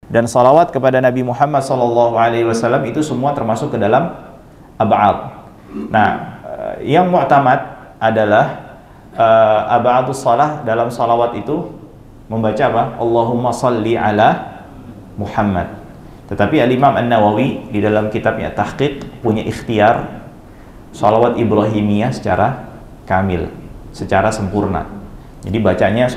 dan salawat kepada Nabi Muhammad SAW itu semua termasuk ke dalam ab'ad. Nah, yang mu'tamad adalah ab'adus salah dalam salawat itu membaca apa? Allahumma salli ala Muhammad. Tetapi Al-Imam An-Nawawi di dalam kitabnya Tahqiq punya ikhtiar salawat Ibrahimiyah secara kamil, secara sempurna. Jadi bacanya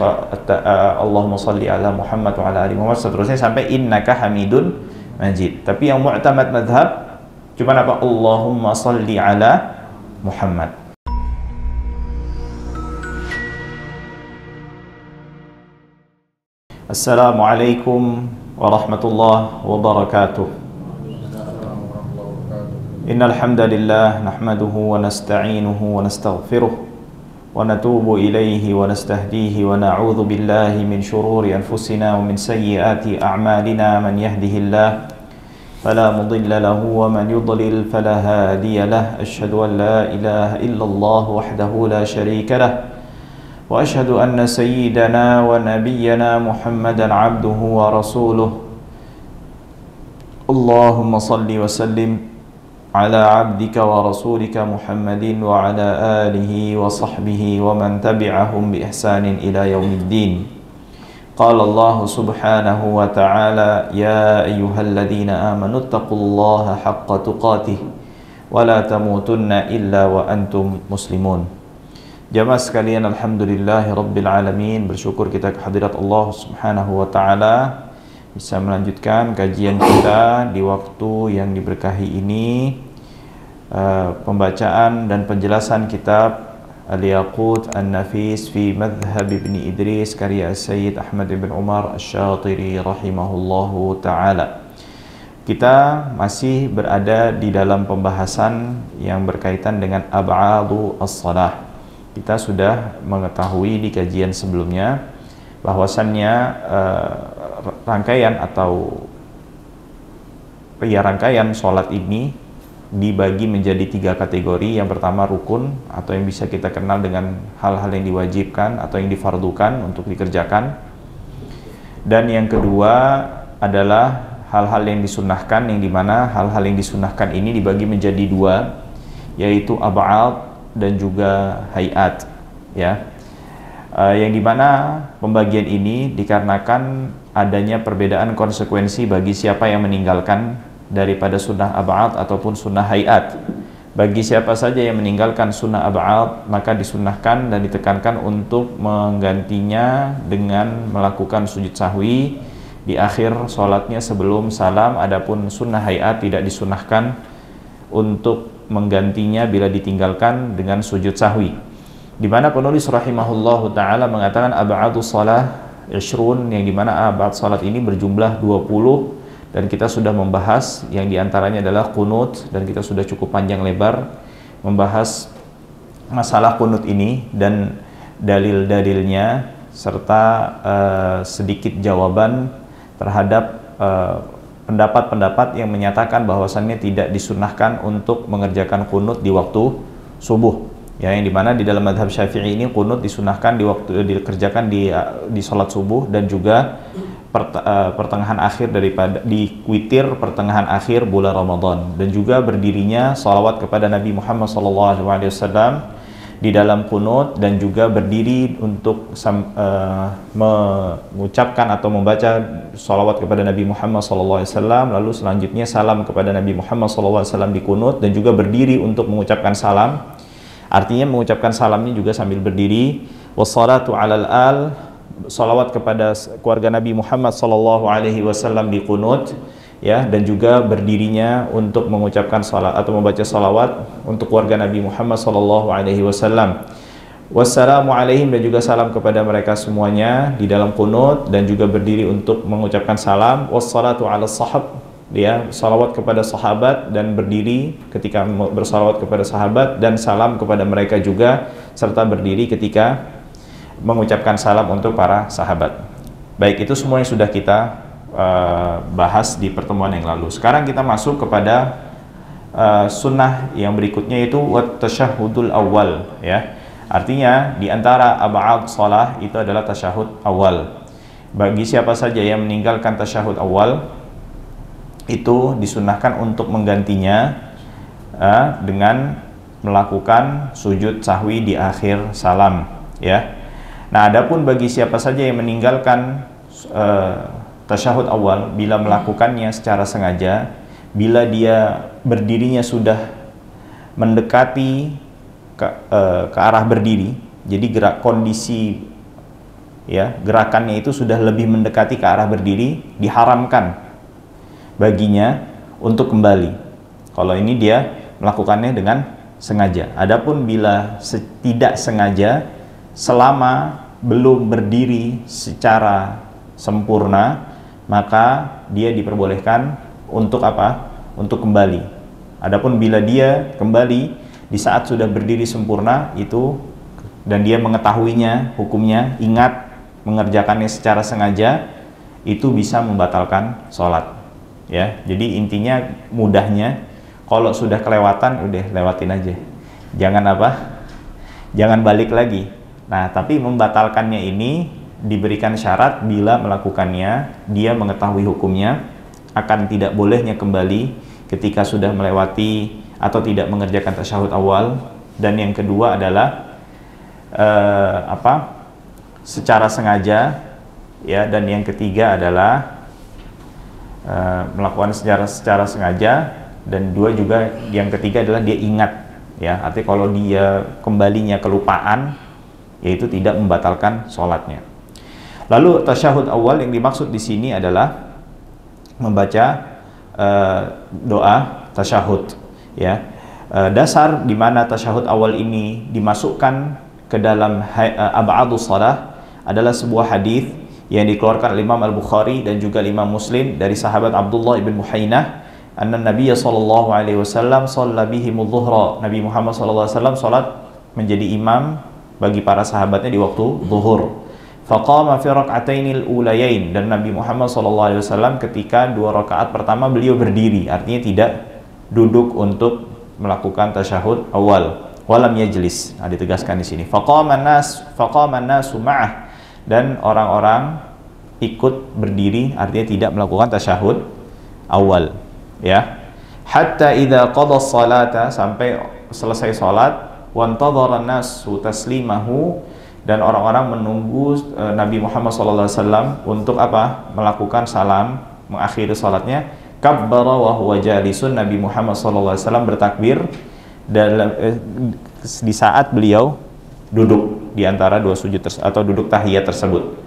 Allahumma salli ala Muhammad wa ala ali Muhammad seterusnya sampai innaka hamidun majid. Tapi yang mu'tamad madhab cuma apa? Allahumma salli ala Muhammad. Assalamualaikum warahmatullahi wabarakatuh. Innal hamdalillah nahmaduhu wa nasta'inuhu wa nastaghfiruh wa natubu ilaihi wa nastahdihi wa na'udzu billahi min shururi anfusina wa min sayyiati a'malina. Man yahdihillah fala mudilla lahu wa man yudlil fala hadiya lah. Asyhadu an la ilaha illallah wahdahu la syarika lah wa asyhadu anna sayyidana wa nabiyyana Muhammadan abduhu wa rasuluh. Allahumma salli wa sallim ala abdika wa rasulika Muhammadin wa ala alihi wa sahbihi wa man tabi'ahum bi ihsanin ila yaumiddin. Qala Allah subhanahu wa ta'ala ya ayyuhalladzina amanu taqullaha haqqa tuqatih wa la tamutunna illa wa antum muslimun. Jamaah sekalian, alhamdulillahi rabbil alamin, bersyukur kita kehadirat Allah subhanahu wa ta'ala bisa melanjutkan kajian kita di waktu yang diberkahi ini, pembacaan dan penjelasan kitab Al-Yaqut An-Nafis fi Madhhab Ibn Idris karya Sayyid Ahmad ibn Umar Asy-Syatiri rahimahullahu ta'ala. Kita masih berada di dalam pembahasan yang berkaitan dengan ab'adu as-salah. Kita sudah mengetahui di kajian sebelumnya bahwasannya rangkaian atau rangkaian sholat ini dibagi menjadi 3 kategori. Yang pertama rukun atau yang bisa kita kenal dengan hal-hal yang diwajibkan atau yang difardukan untuk dikerjakan, dan yang kedua adalah hal-hal yang disunnahkan, yang dimana hal-hal yang disunnahkan ini dibagi menjadi 2, yaitu ab'ad dan juga hayat, ya. Yang dimana pembagian ini dikarenakan adanya perbedaan konsekuensi bagi siapa yang meninggalkan daripada sunnah ab'ad ataupun sunnah hayat. Bagi siapa saja yang meninggalkan sunnah ab'ad, maka disunnahkan dan ditekankan untuk menggantinya dengan melakukan sujud sahwi di akhir sholatnya sebelum salam. Adapun sunnah hayat tidak disunnahkan untuk menggantinya bila ditinggalkan dengan sujud sahwi. Di mana penulis rahimahullahu ta'ala mengatakan ab'adus salah 20, yang dimana ab'ad salat ini berjumlah 20, dan kita sudah membahas yang diantaranya adalah qunut, dan kita sudah cukup panjang lebar membahas masalah qunut ini dan dalil-dalilnya serta sedikit jawaban terhadap pendapat-pendapat yang menyatakan bahwasannya tidak disunnahkan untuk mengerjakan qunut di waktu subuh. Ya, yang dimana di dalam madhab Syafi'i ini qunut disunahkan di waktu dikerjakan di sholat subuh dan juga pertengahan akhir daripada di witir pertengahan akhir bulan Ramadan, dan juga berdirinya sholawat kepada Nabi Muhammad SAW di dalam qunut, dan juga berdiri untuk mengucapkan atau membaca sholawat kepada Nabi Muhammad SAW, lalu selanjutnya salam kepada Nabi Muhammad SAW di qunut, dan juga berdiri untuk mengucapkan salam. Artinya mengucapkan salamnya juga sambil berdiri. Wassalatu alal al, salawat kepada keluarga Nabi Muhammad SAW di qunut, ya, dan juga berdirinya untuk mengucapkan salat atau membaca salawat untuk keluarga Nabi Muhammad SAW. Wassalamu alaihim, dan juga salam kepada mereka semuanya di dalam qunut, dan juga berdiri untuk mengucapkan salam. Wassalatu ala sahab, ya, salawat kepada sahabat dan berdiri ketika bersalawat kepada sahabat, dan salam kepada mereka juga serta berdiri ketika mengucapkan salam untuk para sahabat. Baik, itu semua yang sudah kita bahas di pertemuan yang lalu. Sekarang kita masuk kepada sunnah yang berikutnya, yaitu wat tasyahudul awal, ya. Artinya di antara ab'ad shalah itu adalah tasyahud awal. bagi siapa saja yang meninggalkan tasyahud awal itu disunnahkan untuk menggantinya dengan melakukan sujud sahwi di akhir salam, ya. Nah, adapun bagi siapa saja yang meninggalkan tasyahud awal bila melakukannya secara sengaja, bila dia berdirinya sudah mendekati ke arah berdiri, jadi gerak kondisi, ya, gerakannya itu sudah lebih mendekati ke arah berdiri, diharamkan baginya untuk kembali kalau ini dia melakukannya dengan sengaja. Adapun bila tidak sengaja, selama belum berdiri secara sempurna, maka dia diperbolehkan untuk apa? Untuk kembali. Adapun bila dia kembali di saat sudah berdiri sempurna itu dan dia mengetahuinya, hukumnya, ingat mengerjakannya secara sengaja, itu bisa membatalkan sholat. Ya, jadi intinya mudahnya, kalau sudah kelewatan, udah lewatin aja. Jangan apa? Jangan balik lagi. Nah, tapi membatalkannya ini diberikan syarat bila melakukannya, dia mengetahui hukumnya, akan tidak bolehnya kembali ketika sudah melewati atau tidak mengerjakan tasyahud awal. Dan yang kedua adalah secara sengaja, ya. Dan yang ketiga adalah melakukan secara sengaja, dan dua juga yang ketiga adalah dia ingat, ya. Artinya kalau dia kembalinya kelupaan, yaitu tidak membatalkan sholatnya. Lalu tasyahud awal yang dimaksud di sini adalah membaca doa tasyahud, ya. Dasar di mana tasyahud awal ini dimasukkan ke dalam ab'adus shalah adalah sebuah hadis yang dikeluarkan oleh Imam Al-Bukhari dan juga Imam Muslim dari sahabat Abdullah ibn Muhainah, anna Nabiya sallallahu alaihi wasallam shalla bihimudz zuhra. Nabi Muhammad sallallahu alaihi wasallam salat menjadi imam bagi para sahabatnya di waktu zuhur. Faqama fi rak'atainil ulayain, dan Nabi Muhammad sallallahu alaihi wasallam ketika 2 rakaat pertama beliau berdiri, artinya tidak duduk untuk melakukan tasyahud awal. Walam yajlis, ditegaskan di sini. Faqama an-nasu ma'ah, dan orang-orang ikut berdiri, artinya tidak melakukan tasyahud awal, ya. Hatta idza qada as-salata, sampai selesai salat, wa antadhara an-nasu taslimahu, dan orang-orang menunggu Nabi Muhammad SAW untuk apa? Melakukan salam, mengakhiri salatnya. Kabbara wa huwa jalisun, Nabi Muhammad SAW bertakbir di saat beliau duduk di antara 2 sujud atau duduk tahiyat tersebut.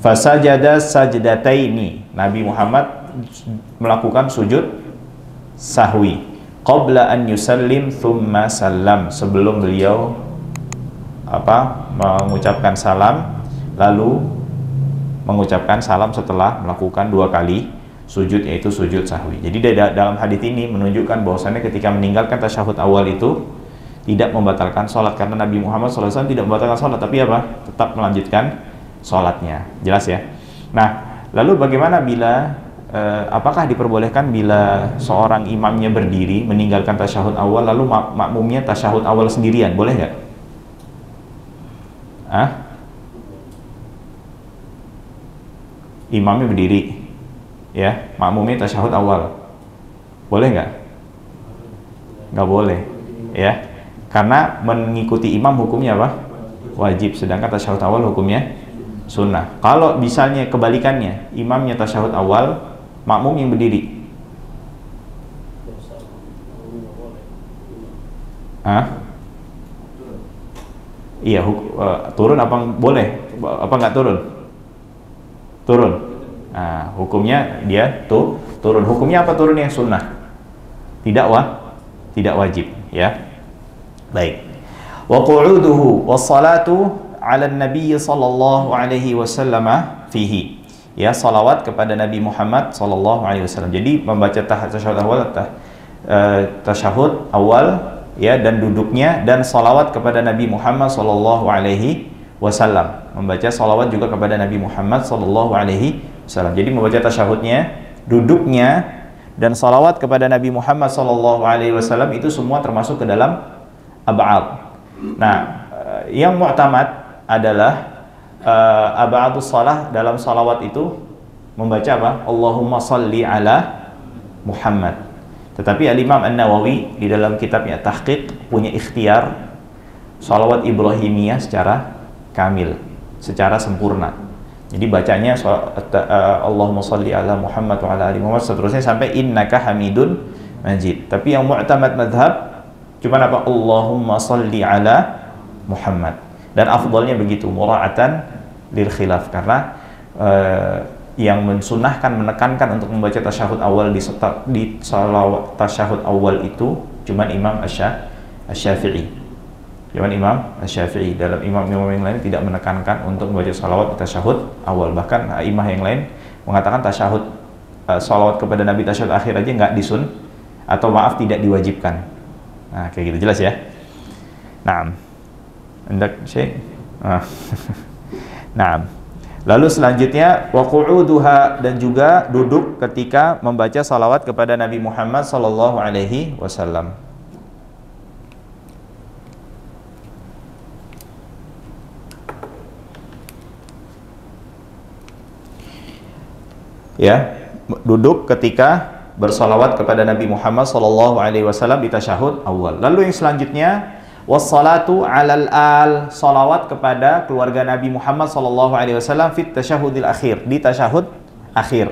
Fasajada sajdataini, Nabi Muhammad melakukan sujud sahwi qabla an yusallim thumma sallam, sebelum beliau mengucapkan salam, lalu mengucapkan salam setelah melakukan 2 kali sujud, yaitu sujud sahwi. Jadi dalam hadis ini menunjukkan bahwasannya ketika meninggalkan tasyahud awal itu tidak membatalkan sholat, karena Nabi Muhammad SAW tidak membatalkan sholat, tapi apa? Tetap melanjutkan sholatnya. Jelas ya? Nah, lalu bagaimana bila apakah diperbolehkan bila seorang imamnya berdiri meninggalkan tasyahud awal, lalu makmumnya tasyahud awal sendirian, boleh nggak? Imamnya berdiri, ya, makmumnya tasyahud awal, boleh nggak? Nggak boleh, ya. Karena mengikuti imam hukumnya apa? Wajib, sedangkan tasyahud awal hukumnya sunnah. Kalau misalnya kebalikannya, imamnya tasyahud awal, makmum yang berdiri, iya, turun apa boleh? Apa nggak turun? Turun. Nah, hukumnya dia turun. Hukumnya apa turun yang sunnah? Tidak wajib, ya. Baik. Wa qu'uduhu was-salatu 'ala an-nabiy sallallahu alaihi wasallam fihi. Ya, salawat kepada Nabi Muhammad sallallahu alaihi wasallam. Jadi membaca tasyahud awal, ya, dan duduknya, dan salawat kepada Nabi Muhammad sallallahu alaihi wasallam. Membaca salawat juga kepada Nabi Muhammad sallallahu alaihi wasallam. Jadi membaca tasyahudnya, duduknya, dan salawat kepada Nabi Muhammad sallallahu alaihi wasallam itu semua termasuk ke dalam ab'ad. Nah, yang mu'tamad adalah ab'adus shalah dalam salawat itu membaca apa? Allahumma salli ala Muhammad. Tetapi Al-Imam An-Nawawi di dalam kitabnya Tahqiq punya ikhtiar salawat Ibrahimiyah secara kamil, secara sempurna. Jadi bacanya Allahumma salli ala Muhammad wa ala ali Muhammad seterusnya sampai innaka hamidun majid. Tapi yang mu'tamad madhab cuma apa? Allahumma salli ala Muhammad. Dan afdalnya begitu, mura'atan lil khilaf, karena yang mensunahkan, menekankan untuk membaca tasyahud awal di salawat tasyahud awal itu cuman Imam Asy-Syafi'i. Cuman Imam Asy-Syafi'i. Dalam imam-imam yang lain tidak menekankan untuk membaca salawat di tasyahud awal. Bahkan imam yang lain mengatakan tasyahud salawat kepada Nabi tasyahud akhir aja nggak atau maaf tidak diwajibkan. Nah, kayak gitu, jelas ya. Naam. Hendak Syekh. Naam. Lalu selanjutnya wa qu'uduha, dan juga duduk ketika membaca salawat kepada Nabi Muhammad sallallahu alaihi wasallam. Ya, duduk ketika bersalawat kepada Nabi Muhammad sallallahu alaihi wasallam di tasyahud awal. Lalu yang selanjutnya wassalatu alal al, salawat kepada keluarga Nabi Muhammad sallallahu alaihi wasallam fit tasyahudil akhir, di tasyahud akhir.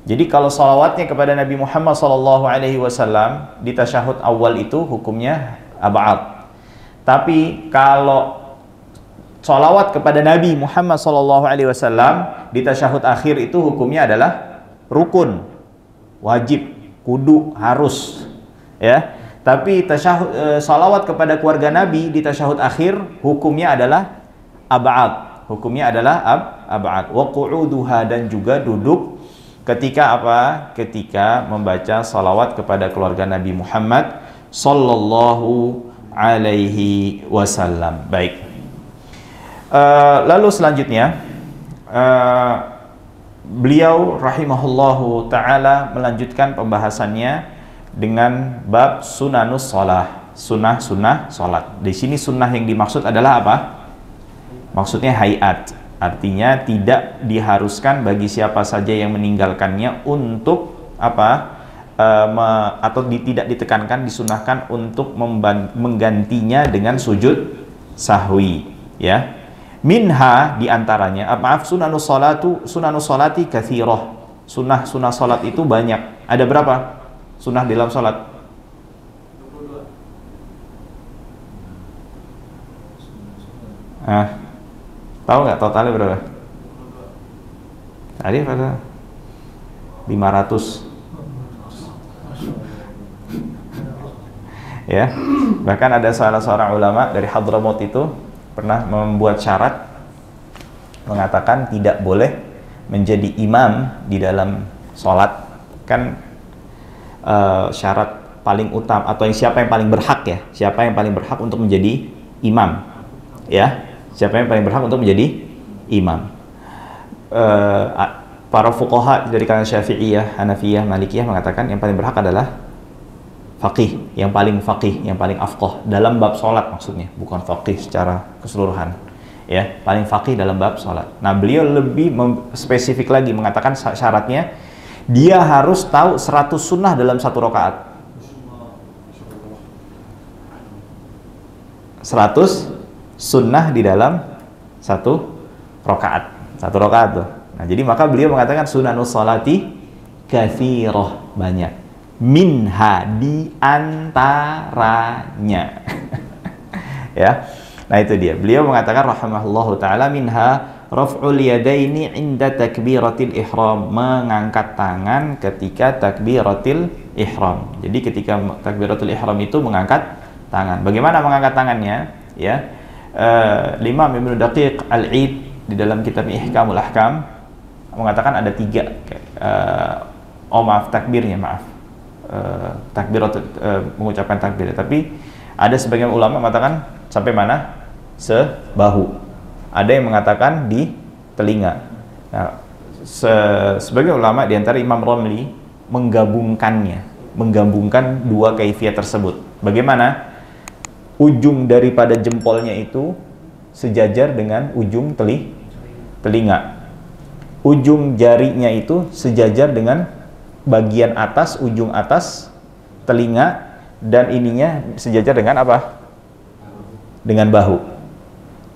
Jadi kalau salawatnya kepada Nabi Muhammad sallallahu alaihi wasallam di tasyahud awal itu hukumnya ab'ad. Tapi kalau salawat kepada Nabi Muhammad sallallahu alaihi wasallam di tasyahud akhir itu hukumnya adalah rukun, wajib, kudu, harus, ya. Tapi salawat kepada keluarga Nabi di tasyahud akhir hukumnya adalah ab'ad. Hukumnya adalah ab'ad. Wa qu'uduha, dan juga duduk ketika apa? Ketika membaca salawat kepada keluarga Nabi Muhammad sallallahu alaihi wasallam. Baik. Lalu selanjutnya beliau rahimahullahu ta'ala melanjutkan pembahasannya dengan bab sunanus shalah, sunnah-sunnah salat. Di sini sunnah yang dimaksud adalah apa? Maksudnya hayat, artinya tidak diharuskan bagi siapa saja yang meninggalkannya untuk apa? Tidak ditekankan, disunahkan untuk menggantinya dengan sujud sahwi, ya. Minha, diantaranya, sunanus salati katsirah. Sunnah salat itu banyak. Ada berapa sunnah dalam salat? 22. Tahu nggak totalnya berapa? Tadi pada 500. Ya, bahkan ada salah seorang ulama dari Hadramaut itu pernah membuat syarat, mengatakan tidak boleh menjadi imam di dalam sholat. Kan syarat paling utama, atau siapa yang paling berhak, ya, siapa yang paling berhak untuk menjadi imam, ya, siapa yang paling berhak untuk menjadi imam. Para fuqaha dari kalangan Syafi'iyah, Hanafiyah, Malikiyah mengatakan yang paling berhak adalah faqih, yang paling afqah dalam bab sholat, maksudnya bukan faqih secara keseluruhan, ya, paling faqih dalam bab sholat. Nah, beliau lebih spesifik lagi mengatakan syaratnya dia harus tahu 100 sunnah dalam satu rakaat. 100 sunnah di dalam satu rakaat tuh. Nah, jadi maka beliau mengatakan sunanus salati katsirah, banyak. Minha, di antaranya. Ya. Nah, itu dia. Beliau mengatakan rahimahullahu taala, minha raf'ul yadaini 'inda takbiratil ihram, mengangkat tangan ketika takbiratil ihram. Jadi ketika takbiratul ihram itu mengangkat tangan. Bagaimana mengangkat tangannya? Ya. Imam Ibnu Daqiq Al-Id di dalam kitab Ihkamul Ahkam mengatakan ada 3 takbirnya, mengucapkan takbir, tapi ada sebagian ulama mengatakan sampai mana? Sebahu. Ada yang mengatakan di telinga. Nah, sebagian ulama diantara Imam Romli menggabungkan dua kaifiyah tersebut. Bagaimana? Ujung daripada jempolnya itu sejajar dengan ujung telinga. Ujung jarinya itu sejajar dengan bagian atas, ujung atas telinga, dan ininya sejajar dengan apa? Dengan bahu.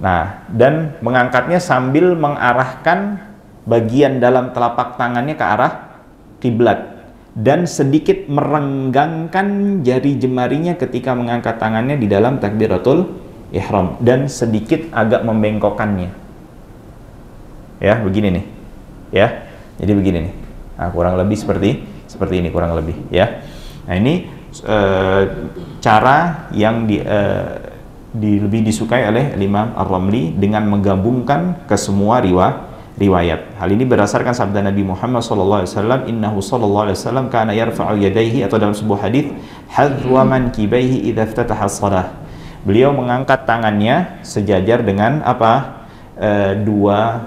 Nah, dan mengangkatnya sambil mengarahkan bagian dalam telapak tangannya ke arah kiblat, dan sedikit merenggangkan jari jemarinya ketika mengangkat tangannya di dalam takbiratul ihram, dan sedikit agak membengkokkannya. Ya, begini nih. Ya. Jadi begini nih. Nah, kurang lebih seperti ini kurang lebih, ya. Nah, ini cara yang lebih disukai oleh Imam Ar-Ramli dengan menggabungkan ke semua riwayat. Hal ini berdasarkan sabda Nabi Muhammad SAW, innahu sallallahu alaihi wasallam kana yarfa'u yadayhi, atau dalam sebuah hadis, hadwa mankibaihi idza iftataha shalah. Beliau mengangkat tangannya sejajar dengan apa? Dua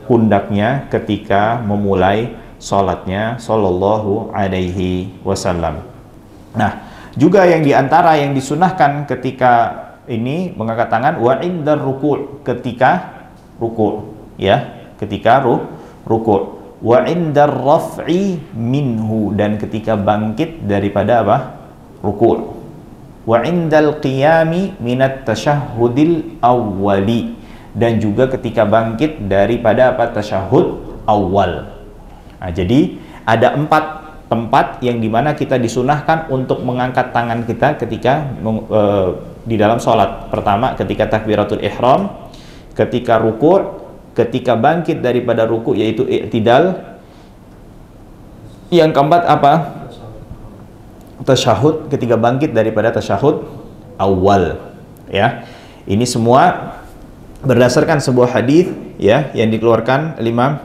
pundaknya ketika memulai salatnya sallallahu alaihi wasallam. Nah, juga yang diantara yang disunahkan ketika ini mengangkat tangan wa indar ruku', ketika ruku', ya, ketika ruku', wa indar raf'i minhu, dan ketika bangkit daripada apa? Ruku', wa indal qiyami minat tasyahhudil awwali, dan juga ketika bangkit daripada apa? Tasyahud awal. Nah, jadi ada 4 tempat yang dimana kita disunahkan untuk mengangkat tangan kita ketika di dalam sholat. Pertama, ketika takbiratul ihram, ketika ruku', ketika bangkit daripada ruku', yaitu i'tidal. Yang keempat apa? Tasyahud, ketika bangkit daripada tasyahud awal. Ya, ini semua berdasarkan sebuah hadis, ya, yang dikeluarkan Imam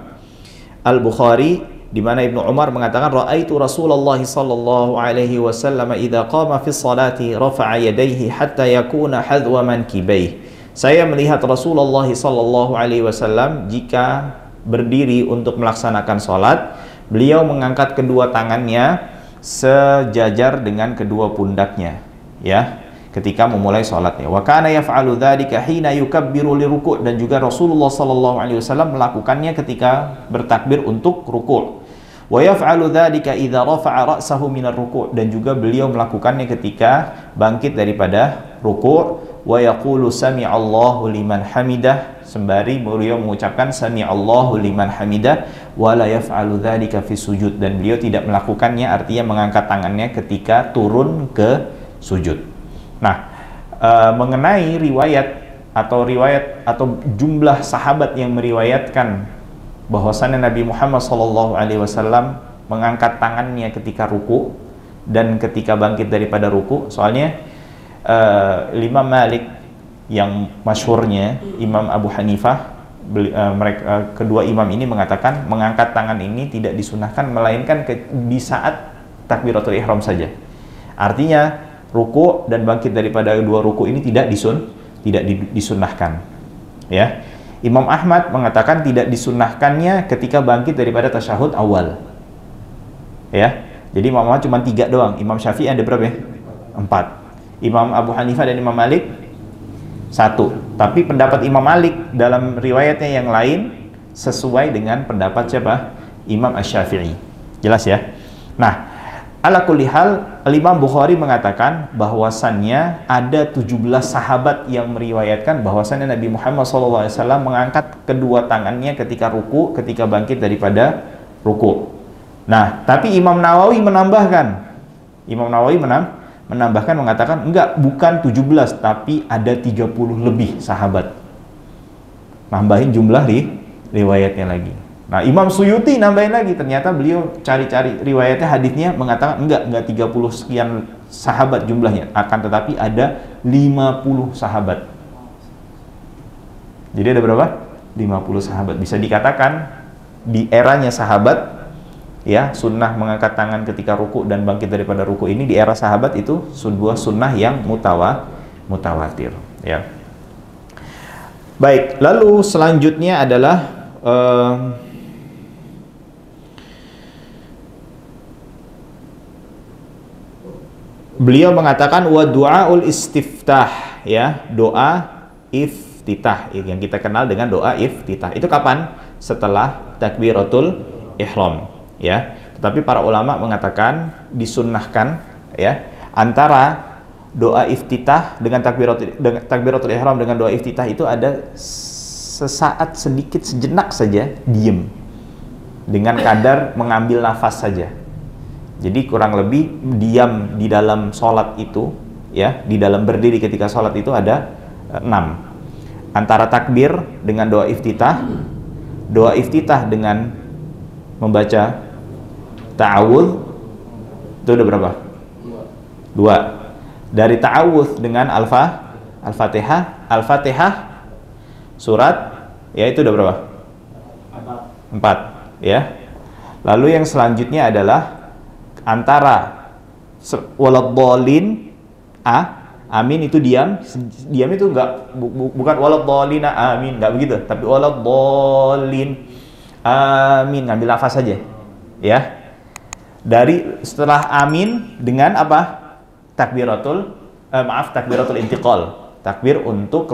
Al-Bukhari, di mana Ibnu Umar mengatakan, ra'aitu Rasulullah sallallahu alaihi wasallam idza qama fi sholati rafa'a yadayhi hatta yakuna hadwa mankibayhi. Saya melihat Rasulullah sallallahu alaihi wasallam jika berdiri untuk melaksanakan salat, beliau mengangkat kedua tangannya sejajar dengan kedua pundaknya, ya, ketika memulai salatnya. Wa kana yaf'alu dzalika hina yukabbiru liruku', dan juga Rasulullah sallallahu alaihi wasallam melakukannya ketika bertakbir untuk ruku'. Wa yaf'alu dzalika idza rafa'a ra'sahu minar ruku', dan juga beliau melakukannya ketika bangkit daripada ruku'. Wa yaqulu sami'allahu liman hamidah, sembari beliau mengucapkan sami'allahu liman hamidah, wa la yaf'alu dzalika fi sujud, dan beliau tidak melakukannya, artinya mengangkat tangannya ketika turun ke sujud. Nah, mengenai riwayat atau jumlah sahabat yang meriwayatkan bahwasannya Nabi Muhammad SAW mengangkat tangannya ketika ruku dan ketika bangkit daripada ruku, soalnya Imam Malik yang masyhurnya, Imam Abu Hanifah, kedua imam ini mengatakan mengangkat tangan ini tidak disunahkan melainkan di saat takbiratul ihram saja. Artinya ruku dan bangkit daripada dua ruku ini tidak disunahkan, ya. Imam Ahmad mengatakan tidak disunahkannya ketika bangkit daripada tasyahud awal, ya. Jadi Imam Ahmad cuma 3 doang. Imam Syafi'i ada berapa ya? 4. Imam Abu Hanifah dan Imam Malik 1. Tapi pendapat Imam Malik dalam riwayatnya yang lain sesuai dengan pendapat siapa? Imam Asy-Syafi'i. Jelas ya? Nah, ala kulli hal, Imam Bukhari mengatakan bahwasannya ada 17 sahabat yang meriwayatkan bahwasannya Nabi Muhammad SAW mengangkat kedua tangannya ketika ruku, ketika bangkit daripada ruku. Nah, tapi Imam Nawawi menambahkan mengatakan enggak, bukan 17, tapi ada 30 lebih sahabat. Nambahin jumlah riwayatnya lagi. Nah, Imam Suyuti nambahin lagi, ternyata beliau cari-cari riwayatnya, hadisnya mengatakan enggak 30 sekian sahabat jumlahnya, akan tetapi ada 50 sahabat. Jadi ada berapa? 50 sahabat. Bisa dikatakan di eranya sahabat, ya, sunnah mengangkat tangan ketika ruku dan bangkit daripada ruku ini di era sahabat itu sebuah sunnah yang mutawatir, ya. Baik, lalu selanjutnya adalah beliau mengatakan wa du'aul istiftah, ya, doa iftitah yang kita kenal dengan doa iftitah. Itu kapan? Setelah takbiratul ihram, ya. Tetapi para ulama mengatakan disunnahkan, ya, antara doa iftitah dengan takbiratul ihram dengan doa iftitah itu ada sesaat sedikit sejenak saja diem dengan kadar mengambil nafas saja. Jadi kurang lebih diam di dalam sholat itu, ya, di dalam berdiri ketika sholat itu ada 6. Antara takbir dengan doa iftitah dengan membaca ta'awudz itu udah berapa? 2. Dari ta'awudz dengan Al-Fatihah surat, ya, itu udah berapa? 4, ya. Lalu yang selanjutnya adalah antara waladhdallin amin itu diam itu enggak, bukan waladhdallin amin, enggak begitu, tapi waladhdallin amin, ngambil nafas saja, ya. Dari setelah amin dengan apa? Takbiratul intiqal, takbir untuk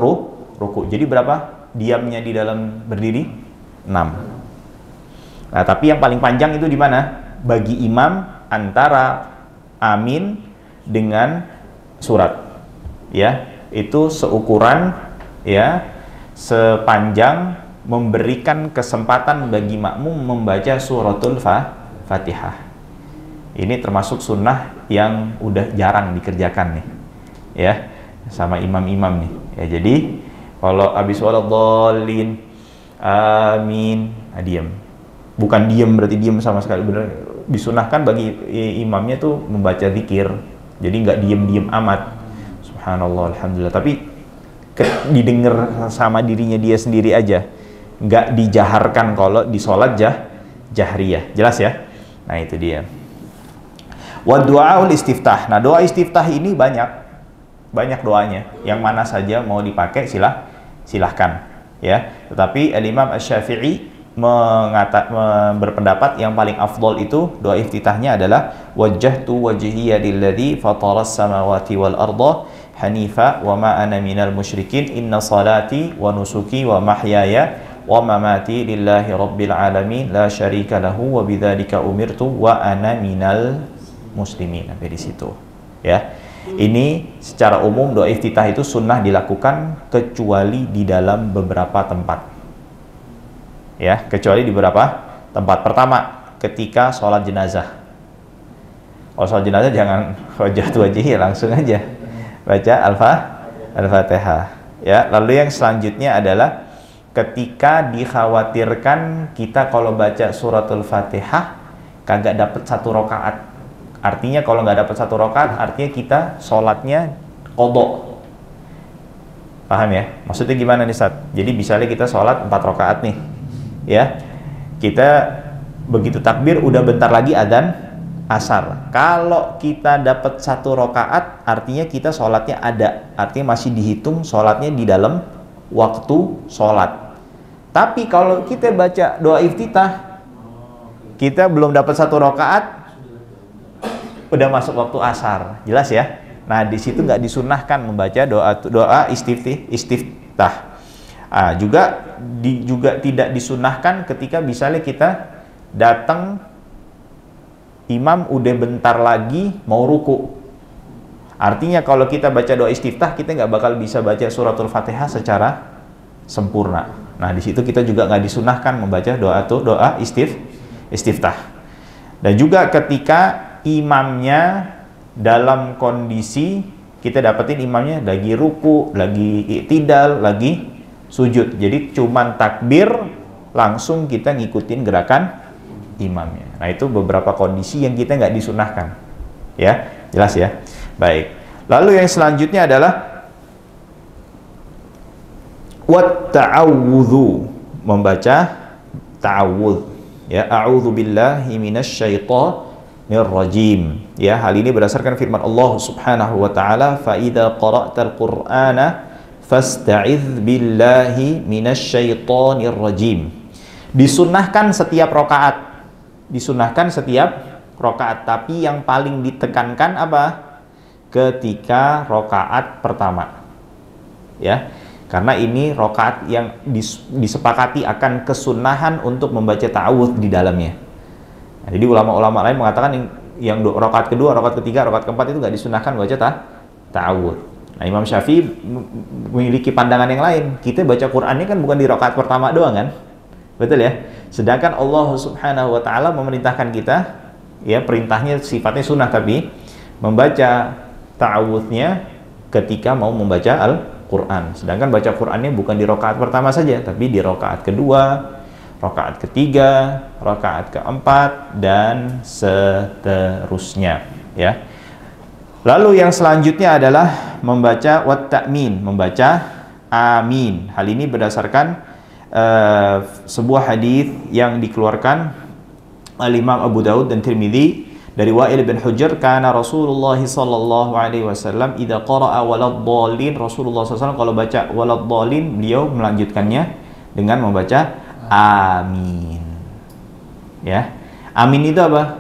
ruku. Jadi berapa diamnya di dalam berdiri? 6. Nah, tapi yang paling panjang itu di mana? Bagi imam antara amin dengan surat, ya, itu seukuran, ya, sepanjang memberikan kesempatan bagi makmum membaca suratul Fatihah. Ini termasuk sunnah yang udah jarang dikerjakan nih, ya, sama imam-imam nih, ya. Jadi kalau habis waladhdallin amin, diam. Bukan diam berarti diam sama sekali, bener. Disunahkan bagi imamnya tuh membaca zikir. Jadi nggak diem-diem amat. Subhanallah, alhamdulillah. Tapi didengar sama dirinya dia sendiri aja. Nggak dijaharkan kalau di sholat jahriyah. Jelas ya? Nah, itu dia. Wa du'aul istiftah. Nah, doa istiftah ini banyak doanya. Yang mana saja mau dipakai silahkan, ya. Tetapi Al-Imam Asy-Syafi'i berpendapat yang paling afdol itu doa iftitahnya adalah wajjahtu wajhiya lilladzi fataras samawati wal arda hanifa wa ma ana minal musyrikin inna salati wa nusuki wa mahyaya wa mamati lillahi rabbil alamin la syarika lahu wa bidzalika umirtu wa ana minal muslimin. Sampai di situ, ya. Ini secara umum doa iftitah itu sunnah dilakukan kecuali di dalam beberapa tempat, ya, kecuali di beberapa tempat. Pertama, ketika sholat jenazah. Kalau sholat jenazah jangan wajjahtu wajhi, langsung aja baca Al-Fatihah, ya. Lalu yang selanjutnya adalah ketika dikhawatirkan kita kalau baca suratul Fatihah kagak dapat 1 rakaat. Artinya kalau nggak dapat 1 rakaat, artinya kita sholatnya qadha. Paham ya? Maksudnya gimana nih, Ustaz? Jadi misalnya kita sholat 4 rakaat nih, ya. Kita begitu takbir udah bentar lagi adzan asar. Kalau kita dapat 1 rakaat, artinya kita sholatnya ada. Artinya masih dihitung sholatnya di dalam waktu sholat. Tapi kalau kita baca doa iftitah, kita belum dapat 1 rakaat, udah masuk waktu asar. Jelas ya? Nah, di situ nggak disunahkan membaca doa istiftah. Juga tidak disunahkan ketika misalnya kita datang, imam udah bentar lagi mau ruku. Artinya kalau kita baca doa istiftah, kita nggak bakal bisa baca suratul Fatihah secara sempurna. Nah, di situ kita juga nggak disunahkan membaca doa istiftah. Dan juga ketika imamnya dalam kondisi kita dapetin imamnya lagi ruku, lagi i'tidal, lagi sujud. Jadi cuman takbir langsung kita ngikutin gerakan imamnya. Nah, itu beberapa kondisi yang kita nggak disunahkan, ya. Jelas ya? Baik. Lalu yang selanjutnya adalah wat ta'awudzu, membaca ta'awudz, ya. A'udzu billahi minasyaitonir rajim, ya. Hal ini berdasarkan firman Allah Subhanahu wa taala, fa idza qara'tal qur'ana fasta'idz billahi minasyaitonir rajim. Disunahkan setiap rakaat, tapi yang paling ditekankan apa? Ketika rakaat pertama, ya. Karena ini rakaat yang disepakati akan kesunahan untuk membaca ta'awudz di dalamnya. Nah, jadi ulama-ulama lain mengatakan yang rakaat kedua, rakaat ketiga, rakaat keempat itu nggak disunahkan baca ta'awudz. Nah, Imam Syafi'i memiliki pandangan yang lain. Kita baca Qur'annya kan bukan di rakaat pertama doang kan? Betul ya? Sedangkan Allah Subhanahu wa taala memerintahkan kita, ya, perintahnya sifatnya sunnah, tapi membaca ta'awudznya ketika mau membaca Al-Qur'an. Sedangkan baca Qur'annya bukan di rakaat pertama saja, tapi di rakaat kedua, rakaat ketiga, rakaat keempat, dan seterusnya, ya. Lalu yang selanjutnya adalah membaca wat ta'min, membaca amin. Hal ini berdasarkan sebuah hadis yang dikeluarkan Al-Imam Abu Daud dan Tirmidzi dari Wa'il bin Hujr, kana Rasulullah sallallahu alaihi wasallam idza qara'a waladdallin, Rasulullah SAW kalau baca waladdallin beliau melanjutkannya dengan membaca amin. Ya. Amin itu apa?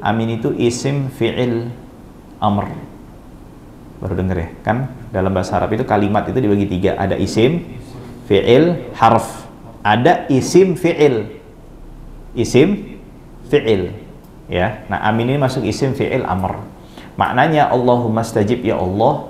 Amin itu isim fi'il amr. Baru denger ya? Kan dalam bahasa Arab itu kalimat itu dibagi tiga, ada isim, fi'il, harf. Ada isim fi'il. Isim fi'il. Ya, nah amin ini masuk isim fi'il amr. Maknanya Allahumma stajib, ya Allah,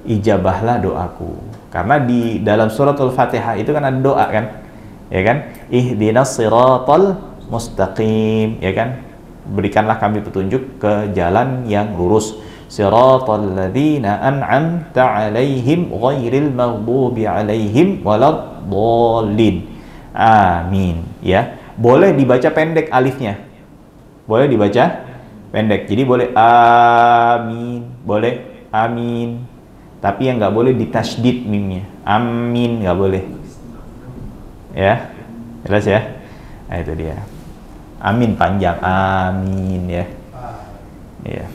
ijabahlah doaku. Karena di dalam suratul Fatihah itu kan ada doa kan? Ya kan? Ihdinas siratal mustaqim, ya kan? Berikanlah kami petunjuk ke jalan yang lurus. Siratal ladzina an'amta 'alaihim ghairil maghdubi 'alaihim waladdallin. Amin, ya. Boleh dibaca pendek alifnya. Boleh dibaca pendek. Jadi boleh amin, boleh amin. Tapi yang nggak boleh ditasydid mimnya. Amin nggak boleh. Ya, jelas ya. Nah, itu dia. Amin panjang, amin ya. Ya.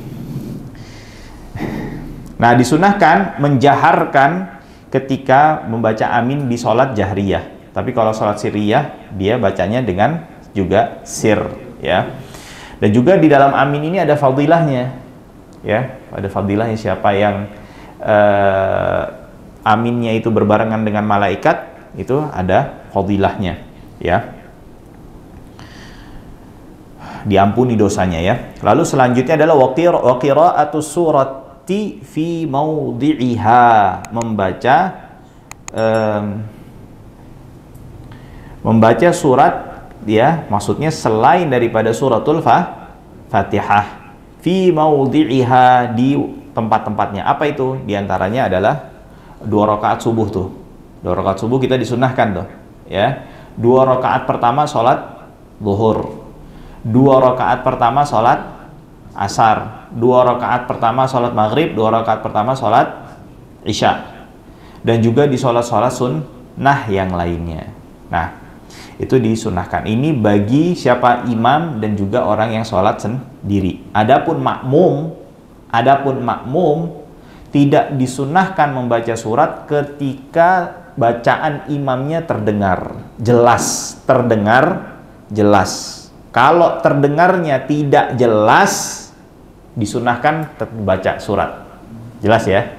Nah, disunahkan menjaharkan ketika membaca amin di sholat jahriyah. Tapi kalau sholat sirriyah dia bacanya dengan juga sir, ya. Dan juga di dalam amin ini ada fadilahnya, ya, ada fadilahnya. Siapa yang aminnya itu berbarengan dengan malaikat, itu ada fadilahnya, ya, diampuni dosanya, ya. Lalu selanjutnya adalah waqira'atus surati fi maudhi'iha, membaca surat, ya, maksudnya selain daripada suratul Fatihah, fi maudhi'iha, di tempat-tempatnya. Apa itu? Di antaranya adalah 2 rakaat subuh tuh. 2 rakaat subuh kita disunahkan tuh, ya. 2 rakaat pertama sholat zuhur, 2 rakaat pertama sholat asar, 2 rakaat pertama sholat maghrib, 2 rakaat pertama sholat isya, dan juga di sholat-sholat sunnah yang lainnya. Nah, itu disunahkan. Ini bagi siapa imam dan juga orang yang sholat sendiri. Adapun makmum tidak disunahkan membaca surat ketika bacaan imamnya terdengar jelas. Kalau terdengarnya tidak jelas, disunahkan tetap baca surat. Jelas ya?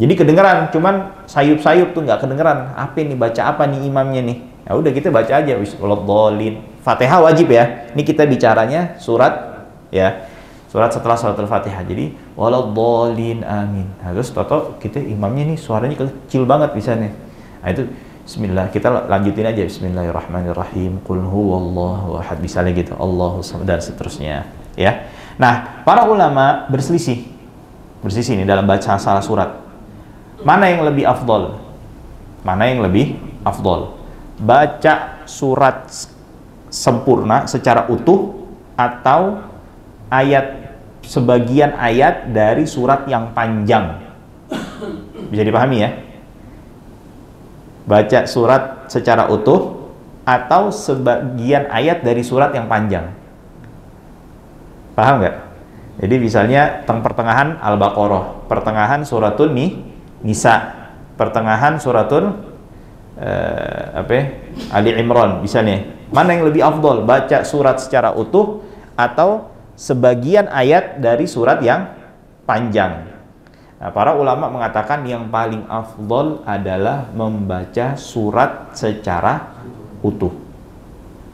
Jadi kedengeran, cuman sayup-sayup tuh nggak kedengeran. Apa nih, baca apa nih imamnya nih? Ya udah kita baca aja, waladdallin. Fatihah wajib ya. Ini kita bicaranya surat, ya. Surat setelah suratul Fatihah. Jadi waladdallin amin. Nah, terus toto kita imamnya nih suaranya kecil banget bisa nih. Nah, itu bismillah. Kita lanjutin aja, bismillahirrahmanirrahim. Qul huwallahu ahad, misalnya gitu. Allahu samad, dan seterusnya, ya. Nah, para ulama berselisih nih dalam baca salah surat. Mana yang lebih afdol? Baca surat sempurna secara utuh atau sebagian ayat dari surat yang panjang? Bisa dipahami ya? Baca surat secara utuh atau sebagian ayat dari surat yang panjang? Paham nggak? Jadi misalnya pertengahan Al-Baqarah, pertengahan suratul Nisa, pertengahan suratul Ali Imran, misalnya. Mana yang lebih afdol? Baca surat secara utuh atau sebagian ayat dari surat yang panjang? Nah, para ulama mengatakan yang paling afdol adalah membaca surat secara utuh.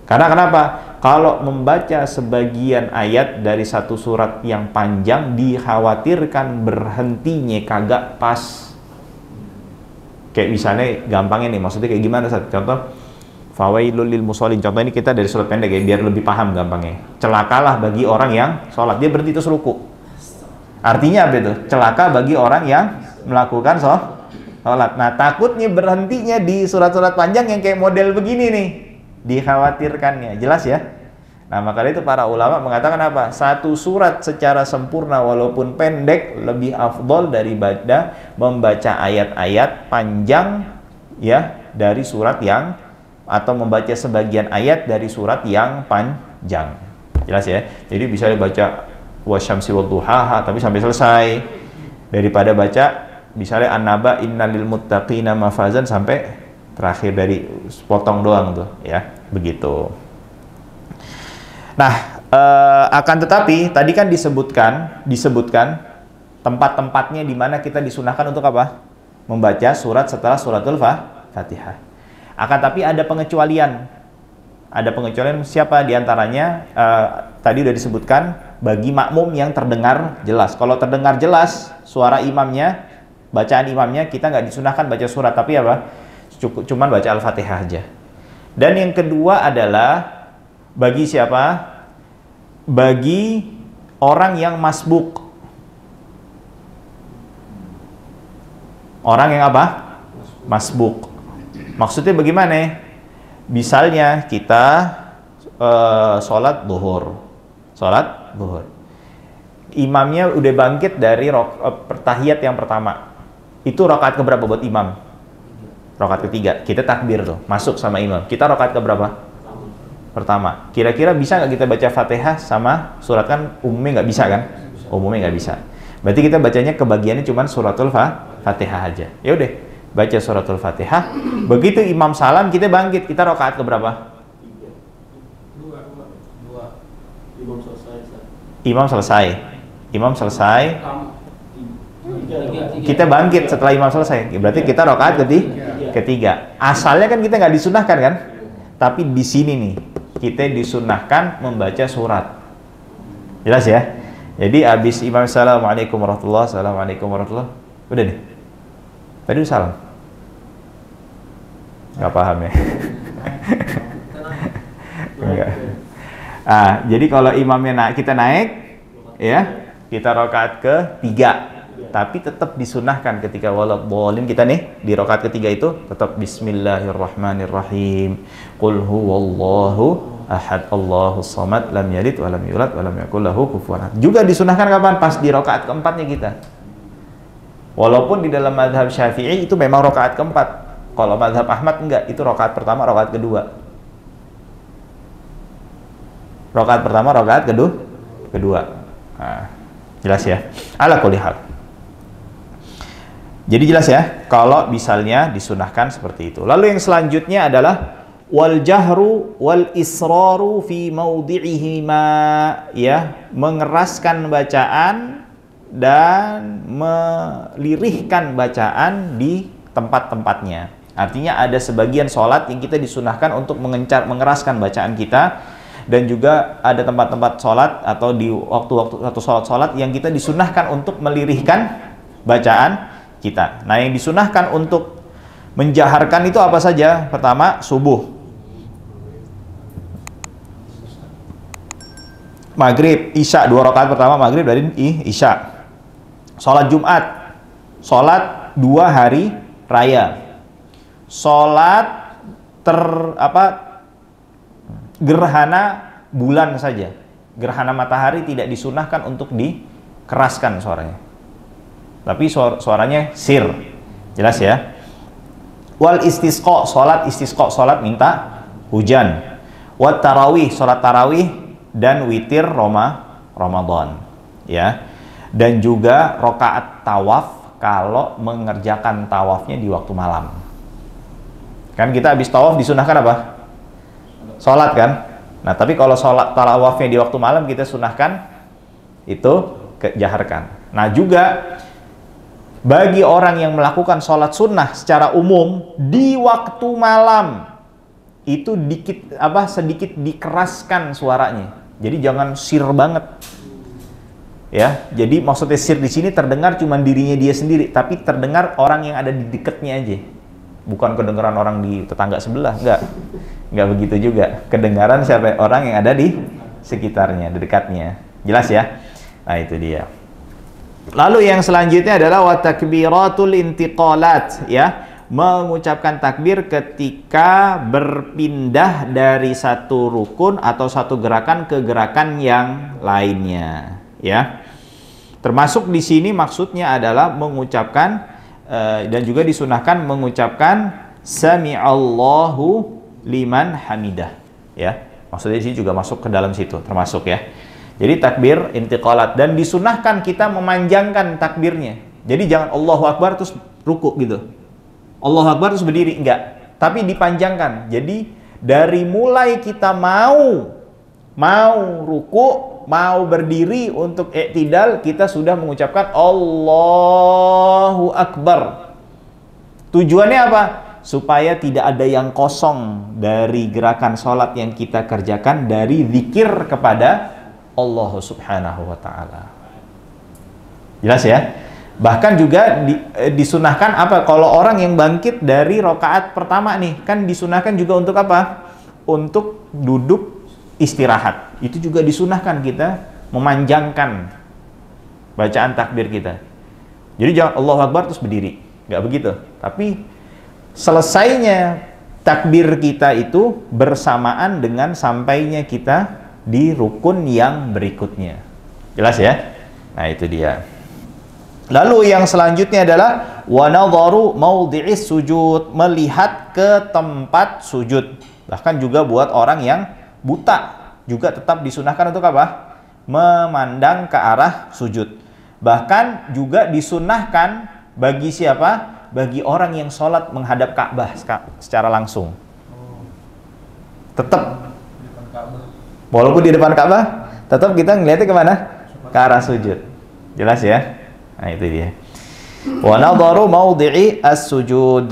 Karena kenapa? Kalau membaca sebagian ayat dari satu surat yang panjang, dikhawatirkan berhentinya kagak pas. Kayak misalnya gampangnya nih, maksudnya kayak gimana? Contoh, fawailul lil musallin. Contoh ini kita dari surat pendek ya, biar lebih paham gampangnya. Celakalah bagi orang yang sholat, dia berhenti terus ruku. Artinya apa itu? Celaka bagi orang yang melakukan sholat. Nah, takutnya berhentinya di surat-surat panjang yang kayak model begini nih, dikhawatirkannya. Jelas ya? Nah, maka itu para ulama mengatakan apa? Satu surat secara sempurna walaupun pendek lebih afdol daripada membaca ayat-ayat panjang ya dari surat yang, atau membaca sebagian ayat dari surat yang panjang. Jelas ya? Jadi bisa dibaca wasyamsi wadduhaha tapi sampai selesai, daripada baca misalnya an-naba innalil muttaqina mafazan sampai terakhir dari potong doang tuh ya, begitu. Nah, akan tetapi tadi kan disebutkan tempat-tempatnya di mana kita disunahkan untuk apa? Membaca surat setelah suratul Fatihah. Akan tapi ada pengecualian. Ada pengecualian siapa diantaranya? Tadi udah disebutkan bagi makmum yang terdengar jelas. Kalau terdengar jelas suara imamnya, bacaan imamnya, kita nggak disunahkan baca surat, tapi apa? Cuman baca Al-Fatihah aja. Dan yang kedua adalah bagi siapa? Bagi orang yang masbuk. Orang yang apa? Masbuk. Maksudnya bagaimana? Misalnya kita sholat zuhur. Imamnya udah bangkit dari tahiyat yang pertama. Itu rakaat keberapa buat imam? Rakaat ketiga. Kita takbir tuh, masuk sama imam. Kita rakaat keberapa? Pertama. Kira-kira bisa nggak kita baca Fatihah sama surat? Kan umumnya nggak bisa kan? Umumnya nggak bisa. Berarti kita bacanya kebagiannya cuma suratul Fatihah aja. Ya udah, baca suratul Fatihah. Begitu imam salam, kita bangkit. Kita rakaat keberapa? Imam selesai. Kita bangkit setelah imam selesai. Berarti kita rakaat ketiga. Asalnya kan kita nggak disunahkan kan? Tapi di sini nih kita disunahkan membaca surat. Jelas ya? Jadi habis imam assalamualaikum warahmatullahi wabarakatuh. Udah nih. Tadi udah salam. Nggak paham ya? Enggak. Jadi kalau imamnya kita naik, ya kita rakaat ketiga. Tapi tetap disunahkan ketika waladhdallin kita nih di rakaat ketiga itu tetap bismillahirrahmanirrahim. Qul huwallahu ahad, Allahus samad, lam yalid wa lam yulad wa lam yakul lahu kufuwan ahad. Juga disunahkan kapan? Pas di rakaat keempatnya kita. Walaupun di dalam mazhab Syafi'i itu memang rakaat keempat. Kalau mazhab Ahmad enggak, itu rakaat pertama, rakaat kedua. Rakaat pertama, rakaat kedua. Nah, jelas ya? Ala kulli hal. Jadi jelas ya, kalau misalnya disunahkan seperti itu. Lalu yang selanjutnya adalah wal jahru wal israru fi maudhi'ihima, ya, mengeraskan bacaan dan melirihkan bacaan di tempat-tempatnya. Artinya ada sebagian sholat yang kita disunahkan untuk mengeraskan bacaan kita, dan juga ada tempat-tempat sholat atau di waktu-waktu atau sholat-sholat yang kita disunahkan untuk melirihkan bacaan kita. Nah, yang disunahkan untuk menjaharkan itu apa saja? Pertama, subuh, maghrib, isya, 2 rakaat pertama maghrib dari isya. Sholat Jumat, sholat 2 hari raya, sholat gerhana bulan saja. Gerhana matahari tidak disunahkan untuk dikeraskan suaranya, tapi suaranya sir. Jelas ya? Wal istisqa, sholat istisqa, sholat minta hujan. Wat tarawih, sholat tarawih dan witir Ramadan, ya. Dan juga rokaat tawaf kalau mengerjakan tawafnya di waktu malam. Kan kita habis tawaf disunahkan apa? Sholat kan? Nah, tapi kalau sholat tawafnya di waktu malam kita sunahkan itu jaharkan. Nah, juga bagi orang yang melakukan sholat sunnah secara umum di waktu malam itu sedikit dikeraskan suaranya. Jadi jangan sir banget. Ya, jadi maksudnya sir di sini terdengar cuma dirinya dia sendiri, tapi terdengar orang yang ada di dekatnya aja. Bukan kedengaran orang di tetangga sebelah, enggak begitu juga. Kedengaran siapa orang yang ada di sekitarnya, di dekatnya. Jelas ya? Nah, itu dia. Lalu yang selanjutnya adalah wa takbiratul intiqalat, ya. Mengucapkan takbir ketika berpindah dari satu rukun atau satu gerakan ke gerakan yang lainnya, ya. Termasuk di sini maksudnya adalah mengucapkan dan juga disunahkan mengucapkan sami'allahu liman hamidah, ya. Maksudnya di sini juga masuk ke dalam situ, termasuk ya. Jadi takbir intiqalat, dan disunahkan kita memanjangkan takbirnya. Jadi jangan Allahu Akbar terus ruku gitu. Allahu Akbar terus berdiri, enggak. Tapi dipanjangkan. Jadi dari mulai kita mau ruku, mau berdiri untuk i'tidal, kita sudah mengucapkan Allahu Akbar. Tujuannya apa? Supaya tidak ada yang kosong dari gerakan sholat yang kita kerjakan dari zikir kepada Allah Subhanahu wa ta'ala. Jelas ya? Bahkan juga disunahkan apa? Kalau orang yang bangkit dari rakaat pertama nih, kan disunahkan juga untuk apa? Untuk duduk istirahat. Itu juga disunahkan kita memanjangkan bacaan takbir kita. Jadi jangan Allahu Akbar terus berdiri. Nggak begitu. Tapi selesainya takbir kita itu bersamaan dengan sampainya kita di rukun yang berikutnya. Jelas ya? Nah, itu dia. Lalu yang selanjutnya adalah wa nadharu maudhi'is sujud, melihat ke tempat sujud. Bahkan juga buat orang yang buta juga tetap disunahkan untuk apa? Memandang ke arah sujud. Bahkan juga disunahkan bagi siapa? Bagi orang yang sholat menghadap Ka'bah secara langsung. Tetap walaupun di depan Ka'bah, tetap kita ngeliatnya kemana? Ke arah sujud. Jelas ya? Nah, itu dia. Wa nadharu maudhi'i as-sujud.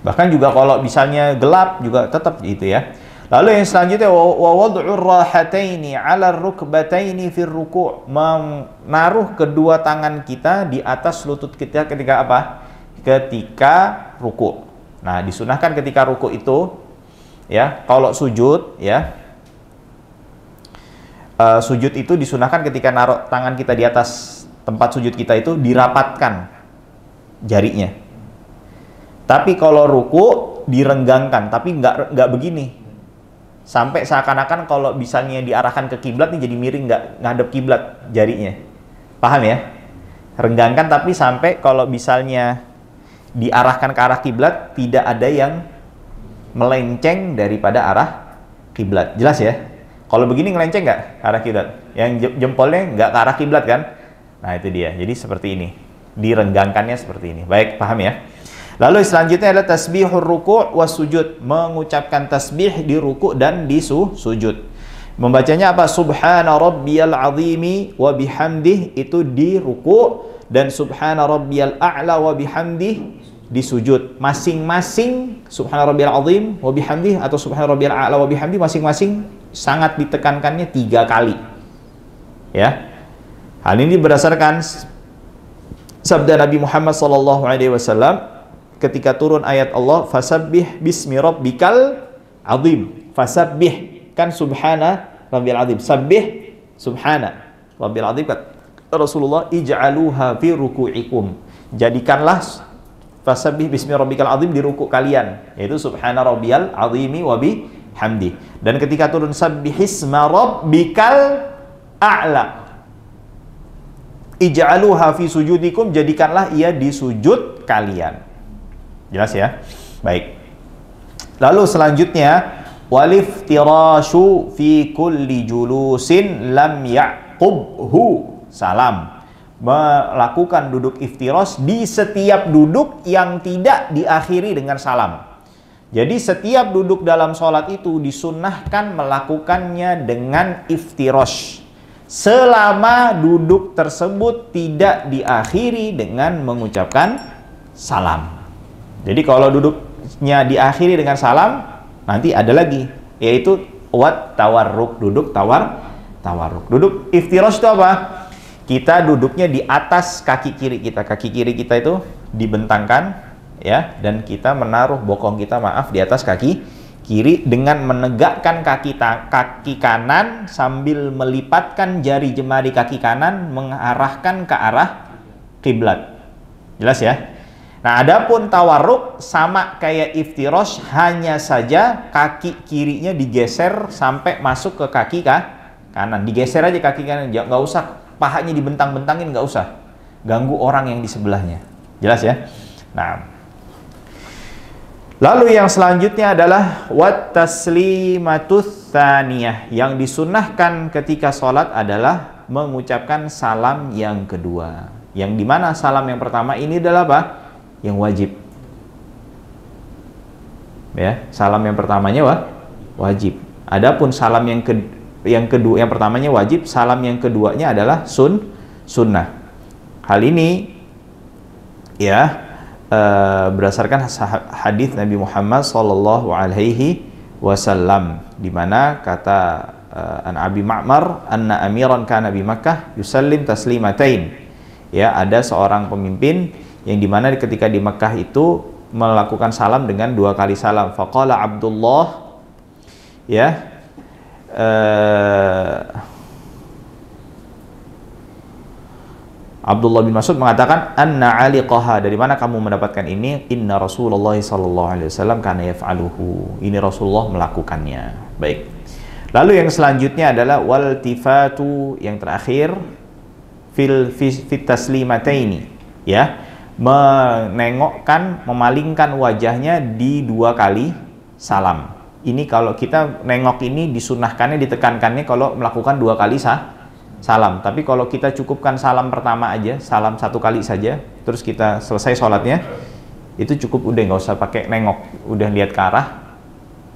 Bahkan juga kalau misalnya gelap juga tetap gitu ya. Lalu yang selanjutnya wa wad'ur rahataini 'ala ar-rukbataini fi ruku', menaruh kedua tangan kita di atas lutut kita ketika apa? Ketika ruku'. Nah, disunahkan ketika ruku' itu ya, kalau sujud ya, sujud itu disunahkan ketika naruh tangan kita di atas tempat sujud kita itu dirapatkan jarinya. Tapi kalau ruku direnggangkan, tapi nggak begini. Sampai seakan-akan kalau misalnya diarahkan ke kiblat nih jadi miring, nggak ngadep kiblat jarinya. Paham ya? Renggangkan tapi sampai kalau misalnya diarahkan ke arah kiblat tidak ada yang melenceng daripada arah kiblat. Jelas ya? Kalau begini ngelenceng nggak ke arah kiblat? Yang jempolnya nggak ke arah kiblat kan? Nah, itu dia. Jadi seperti ini. Direnggangkannya seperti ini. Baik, paham ya? Lalu selanjutnya adalah tasbihur ruku' was sujud. Mengucapkan tasbih di ruku' dan di sujud. Membacanya apa? Subhana rabbiyal azimi wa bihamdih, itu di ruku', dan subhana rabbiyal a'la wa bihamdih di sujud. Masing-masing subhana rabbiyal azim wa bihamdih atau subhana rabbiyal a'la wa bihamdih masing-masing sangat ditekankannya 3 kali. Ya. Hal ini berdasarkan sabda Nabi Muhammad SAW ketika turun ayat Allah, fasabbih bismi rabbikal azim. Fasabbih kan subhana rabbil azim. Sabbih subhana rabbil azim. Rasulullah ij'aluha fi ruku'ikum. Jadikanlah fasabbih bismi rabbikal azim di ruku' kalian, yaitu subhana rabbiyal azimi wa bihamdi. Dan ketika turun sabbihisma rabbikal a'la, ij'aluha fi sujudikum, jadikanlah ia di sujud kalian. Jelas ya? Baik. Lalu selanjutnya waliftirashu fi kulli julusin lam ya'qubhu salam. Melakukan duduk iftiras di setiap duduk yang tidak diakhiri dengan salam. Jadi setiap duduk dalam sholat itu disunnahkan melakukannya dengan iftiras. selama duduk tersebut tidak diakhiri dengan mengucapkan salam. Jadi kalau duduknya diakhiri dengan salam, nanti ada lagi, yaitu wat tawarruk, duduk tawarruk. Duduk iftirash itu apa? Kita duduknya di atas kaki kiri kita. Kaki kiri kita itu dibentangkan, ya, dan kita menaruh bokong kita, di atas kaki kiri dengan menegakkan kaki kanan sambil melipatkan jari jemari kaki kanan mengarahkan ke arah kiblat. Jelas ya? Nah, adapun tawarruk sama kayak iftirash, hanya saja kaki kirinya digeser sampai masuk ke kaki kanan. Digeser aja kaki kanan, nggak usah pahanya dibentang-bentangin, nggak usah ganggu orang yang di sebelahnya. Jelas ya? Nah, lalu yang selanjutnya adalah wat taslimatut tsaniyah. Yang disunnahkan ketika sholat adalah mengucapkan salam yang kedua. Yang dimana salam yang pertama ini adalah apa? Yang wajib. Ya, salam yang pertamanya wajib. Adapun salam yang kedua, yang pertamanya wajib, salam yang keduanya adalah sunnah. Hal ini ya berdasarkan hadis Nabi Muhammad sallallahu alaihi wasallam, di mana kata an Abi Ma'mar anna amiran kana bi Makkah yusallim taslimatain. Ya, ada seorang pemimpin yang dimana ketika di Makkah itu melakukan salam dengan 2 kali salam. Faqala Abdullah, ya, Abdullah bin Mas'ud mengatakan, anna aliqaha, dari mana kamu mendapatkan ini? Inna Rasulullah sallallahu alaihi wasallam kana yaf'aluhu, ini Rasulullah melakukannya. Baik. Lalu yang selanjutnya adalah waltifatu, yang terakhir fit taslimataini, ya, menengokkan, memalingkan wajahnya di 2 kali salam. Ini kalau kita nengok ini disunahkannya, ditekankannya kalau melakukan 2 kali salam. Tapi kalau kita cukupkan salam pertama aja, salam 1 kali saja, terus kita selesai sholatnya, itu cukup, udah nggak usah pakai nengok, udah lihat ke arah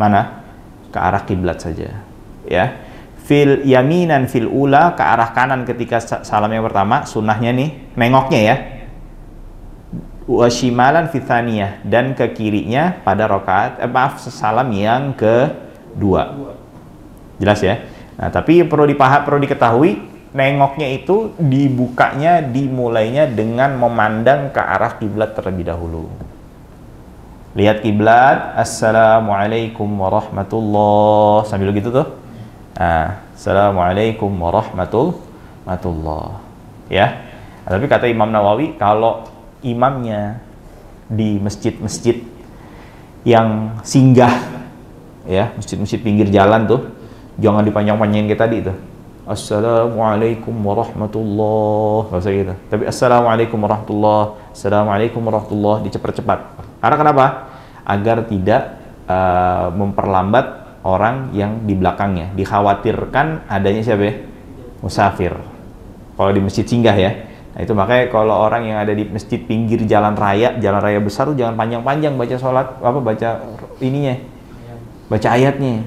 mana? Ke arah kiblat saja. Ya, fil yaminan fil ula, ke arah kanan ketika salam yang pertama, sunnahnya nih nengoknya ya. Washimalan fithaniyah, dan ke kirinya pada rakaat salam yang kedua. Jelas ya? Nah, tapi perlu diketahui, nengoknya itu dimulainya dengan memandang ke arah kiblat terlebih dahulu. Lihat kiblat, assalamualaikum warahmatullah, sambil gitu tuh. Assalamualaikum warahmatullah. Ya. Nah, tapi kata Imam Nawawi, kalau imamnya di masjid-masjid yang singgah, ya, masjid-masjid pinggir jalan tuh, jangan dipanjang-panjangin kayak tadi tuh. Assalamualaikum warahmatullah, nggak usah gitu. Tapi assalamualaikum warahmatullah, assalamualaikum warahmatullah, dicepat-cepat. Karena kenapa? Agar tidak memperlambat orang yang di belakangnya. Dikhawatirkan adanya siapa ya? Musafir. Kalau di masjid singgah ya. Nah, itu makanya kalau orang yang ada di masjid pinggir jalan raya besar tuh jangan panjang-panjang baca sholat, baca ininya, baca ayatnya.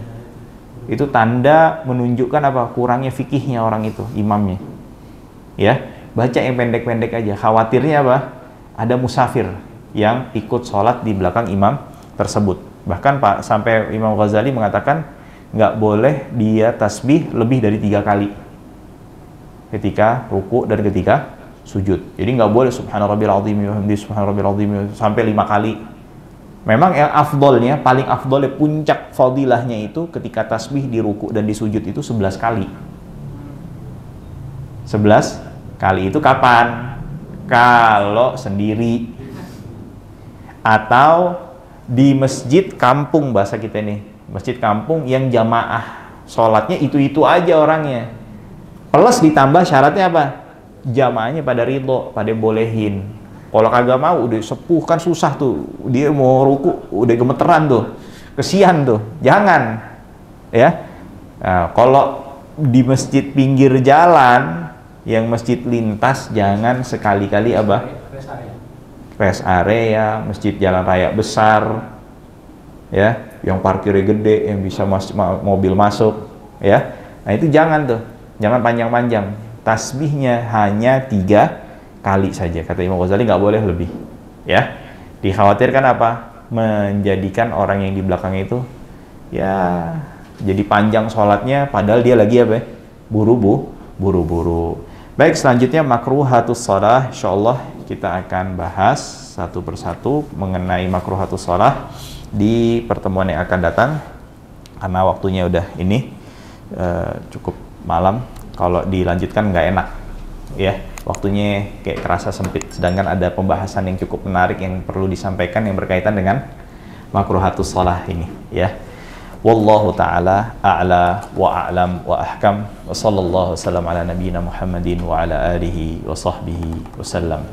Itu tanda menunjukkan apa? Kurangnya fikihnya orang itu, imamnya. Ya, baca yang pendek-pendek aja. Khawatirnya apa? Ada musafir yang ikut sholat di belakang imam tersebut. Bahkan sampai Imam Ghazali mengatakan nggak boleh dia tasbih lebih dari 3 kali ketika ruku dan ketika sujud. Jadi nggak boleh subhana rabbil azim wa bihamdihi subhana rabbil azim sampai 5 kali. Memang yang afdolnya, paling afdolnya, puncak fadilahnya itu ketika tasbih di ruku dan di sujud itu 11 kali. 11 kali itu kapan? Kalau sendiri atau di masjid kampung, bahasa kita nih, masjid kampung yang jamaah sholatnya itu-itu aja orangnya. Plus ditambah syaratnya apa? Jamaahnya pada ridho, pada bolehin. Kalau kagak mau, udah sepuh kan susah tuh. Dia mau ruku, udah gemeteran tuh. Kesian tuh. Jangan. Ya. Nah, kalau di masjid pinggir jalan, yang masjid lintas, jangan sekali-kali apa? Rest area, masjid jalan raya besar. Ya, yang parkirnya gede, yang bisa mobil masuk. Ya. Nah, itu jangan tuh. jangan panjang-panjang. Tasbihnya hanya 3 kali saja, kata Imam Ghazali, nggak boleh lebih. Ya, dikhawatirkan apa? Menjadikan orang yang di belakangnya itu ya jadi panjang sholatnya, padahal dia lagi apa? Buru-buru. Baik, selanjutnya makruhatus shalah. Insyaallah kita akan bahas satu persatu mengenai makruhatus shalah di pertemuan yang akan datang, karena waktunya udah ini cukup malam. Kalau dilanjutkan nggak enak, ya. Waktunya kayak kerasa sempit. Sedangkan ada pembahasan yang cukup menarik yang perlu disampaikan yang berkaitan dengan makruhatus shalah ini, ya. Wallahu ta'ala a'la wa a'lam wa ahkam. Wa sallallahu wasallam ala nabiyyina Muhammadin wa ala alihi wa sahbihi wasallam.